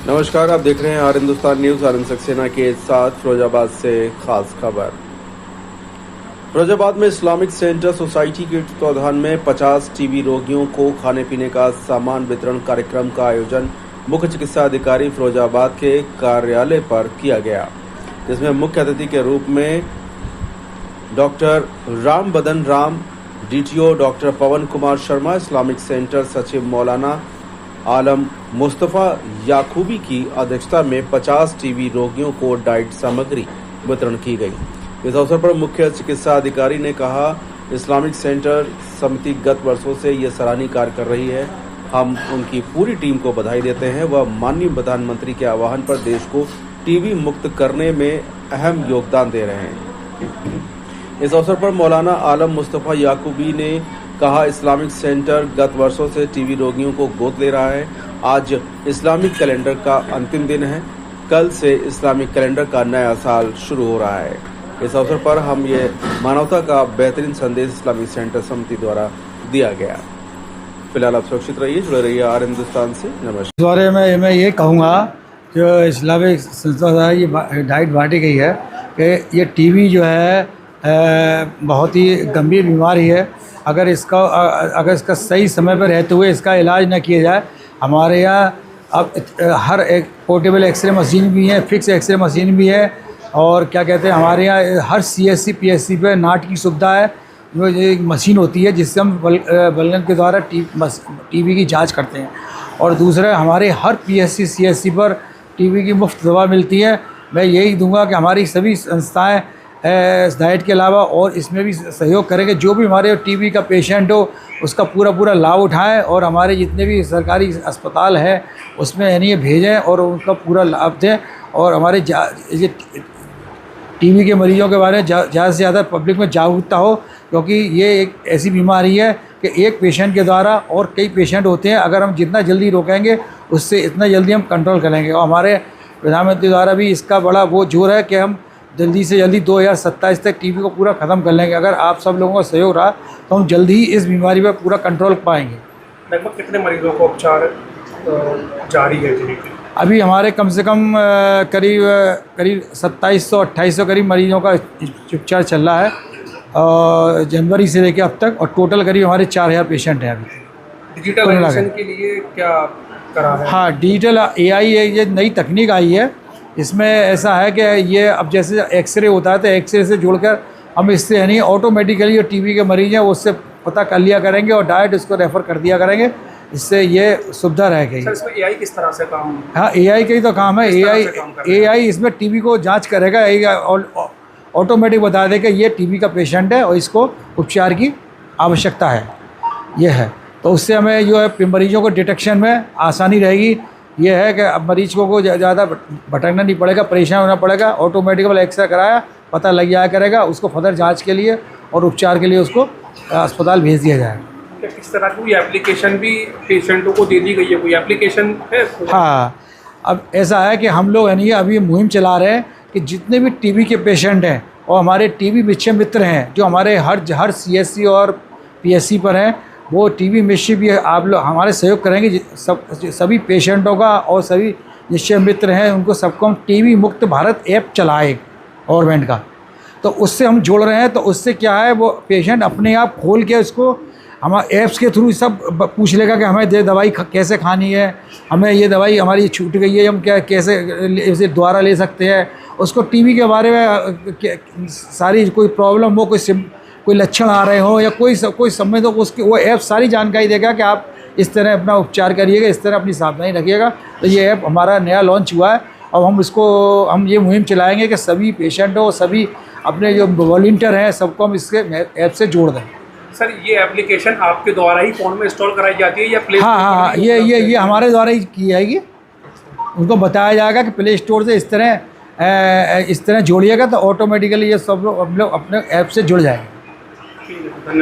नमस्कार, आप देख रहे हैं आर हिंदुस्तान न्यूज। आनंद सक्सेना के साथ फिरोजाबाद से खास खबर। फिरोजाबाद में इस्लामिक सेंटर सोसाइटी के तत्वाधान में 50 टीबी रोगियों को खाने पीने का सामान वितरण कार्यक्रम का आयोजन मुख्य चिकित्सा अधिकारी फिरोजाबाद के कार्यालय पर किया गया, जिसमें मुख्य अतिथि के रूप में डॉक्टर राम बदन राम, डीटीओ डॉक्टर पवन कुमार शर्मा, इस्लामिक सेंटर सचिव मौलाना आलम मुस्तफ़ा याकूबी की अध्यक्षता में 50 टीबी रोगियों को डाइट सामग्री वितरण की गई। इस अवसर पर मुख्य चिकित्सा अधिकारी ने कहा, इस्लामिक सेंटर समिति गत वर्षों से ये सराहनीय कार्य कर रही है। हम उनकी पूरी टीम को बधाई देते हैं। वह माननीय प्रधानमंत्री के आह्वान पर देश को टीबी मुक्त करने में अहम योगदान दे रहे हैं। इस अवसर पर मौलाना आलम मुस्तफ़ा याकूबी ने कहा, इस्लामिक सेंटर गत वर्षों से टीबी रोगियों को गोद ले रहा है। आज इस्लामिक कैलेंडर का अंतिम दिन है। कल से इस्लामिक कैलेंडर का नया साल शुरू हो रहा है। इस अवसर पर हम ये मानवता का बेहतरीन संदेश इस्लामिक सेंटर समिति द्वारा दिया गया। फिलहाल आप सुरक्षित रहिए, जुड़े रहिए आर हिंदुस्तान से। नमस्कार। इस बारे में मैं ये कहूँगा, जो इस्लामिक संस्था द्वारा ये डाइट बांटी गई है कि ये टीबी जो है बहुत ही गंभीर बीमारी है। अगर इसका सही समय पर रहते हुए इसका इलाज न किया जाए, हमारे यहाँ अब हर एक पोर्टेबल एक्सरे मशीन भी है, फिक्स एक्सरे मशीन भी है, और क्या कहते हैं, हमारे यहाँ हर सीएससी पीएससी पे नाट की सुविधा है। जो एक मशीन होती है जिससे हम बलगम के द्वारा टीबी की जांच करते हैं। और दूसरा, हमारे हर पीएससी सीएससी पर टीबी की मुफ्त दवा मिलती है। मैं यही दूंगा कि हमारी सभी संस्थाएं इस डाइट के अलावा और इसमें भी सहयोग करेंगे। जो भी हमारे टीबी का पेशेंट हो उसका पूरा लाभ उठाएं, और हमारे जितने भी सरकारी अस्पताल हैं उसमें यानी ये भेजें और उनका पूरा लाभ दें। और हमारे टीबी के मरीजों के बारे में ज़्यादा से ज़्यादा पब्लिक में जागरूकता हो, क्योंकि ये एक ऐसी बीमारी है कि एक पेशेंट के द्वारा और कई पेशेंट होते हैं। अगर हम जितना जल्दी रोकेंगे उससे इतना जल्दी हम कंट्रोल करेंगे। और हमारे प्रधानमंत्री द्वारा भी इसका बड़ा वो जोर है कि हम जल्दी से जल्दी 2027 तक टीबी को पूरा ख़त्म कर लेंगे। अगर आप सब लोगों का सहयोग रहा तो हम जल्दी ही इस बीमारी पर पूरा कंट्रोल पाएंगे। लगभग कितने मरीजों को उपचार जारी है? अभी हमारे कम से कम करीब 2700-2800 करीब मरीजों का उपचार चल रहा है, और जनवरी से लेकर अब तक, और टोटल करीब हमारे 4000 पेशेंट हैं अभी। डिजिटलाइजेशन के लिए क्या करा है? हाँ, डिजिटल AI ये नई तकनीक आई है। इसमें ऐसा है कि ये अब जैसे एक्सरे होता है तो एक्सरे से जोड़कर हम इससे यानी ऑटोमेटिकली जो टीबी के मरीज हैं वो उससे पता कर लिया करेंगे और डायरेक्ट उसको रेफ़र कर दिया करेंगे। इससे ये सुविधा रह गई। सर, इसमें AI किस तरह से काम? हाँ, AI का ही तो काम है। AI इसमें टीबी को जांच करेगा, ऑटोमेटिक बता देगा ये टीबी का पेशेंट है और इसको उपचार की आवश्यकता है, ये है। तो उससे हमें जो है मरीजों को डिटेक्शन में आसानी रहेगी। ये है कि अब मरीज को ज़्यादा भटकना नहीं पड़ेगा, परेशान होना पड़ेगा। ऑटोमेटिकल एक्सरे कराया, पता लग जाया करेगा, उसको फर्दर जांच के लिए और उपचार के लिए उसको अस्पताल भेज दिया जाएगा। किस तरह की कोई एप्लीकेशन भी पेशेंटों को दे दी गई है? कोई एप्लीकेशन है? हाँ, अब ऐसा है कि हम लोग यानी अभी मुहिम चला रहे हैं कि जितने भी टीबी के पेशेंट हैं और हमारे टीबी मित्र मित्र हैं जो हमारे हर सीएससी और पीएससी पर हैं, वो टीबी मित्र भी आप लोग हमारे सहयोग करेंगे। सभी पेशेंटों का और सभी निश्चय मित्र हैं उनको सबको हम टीबी मुक्त भारत ऐप चलाए गवर्नमेंट का, तो उससे हम जोड़ रहे हैं। तो उससे क्या है, वो पेशेंट अपने आप खोल के उसको हमारे ऐप्स के थ्रू सब पूछ लेगा कि हमें ये दवाई कैसे खानी है, हमें ये दवाई हमारी छूट गई है, हम कैसे इसे दोबारा ले सकते हैं। उसको टीबी के बारे में सारी कोई प्रॉब्लम हो, कोई लक्षण आ रहे हो या कोई समय, तो उसकी वो ऐप सारी जानकारी देगा कि आप इस तरह अपना उपचार करिएगा, इस तरह अपनी सावधानी रखिएगा। तो ये ऐप हमारा नया लॉन्च हुआ है और हम ये मुहिम चलाएँगे कि सभी पेशेंटों, सभी अपने जो वॉलंटियर हैं सबको हम इसके ऐप से जोड़ दें। सर, ये एप्लीकेशन आपके द्वारा ही फ़ोन में इंस्टॉल कराई जाती है या प्ले? हाँ, ये हमारे द्वारा ही की जाएगी। उनको बताया जाएगा कि प्ले स्टोर से इस तरह जोड़िएगा तो ऑटोमेटिकली ये सब लोग अपने ऐप से जुड़ जाएंगे। ठीक है, धन्यवाद।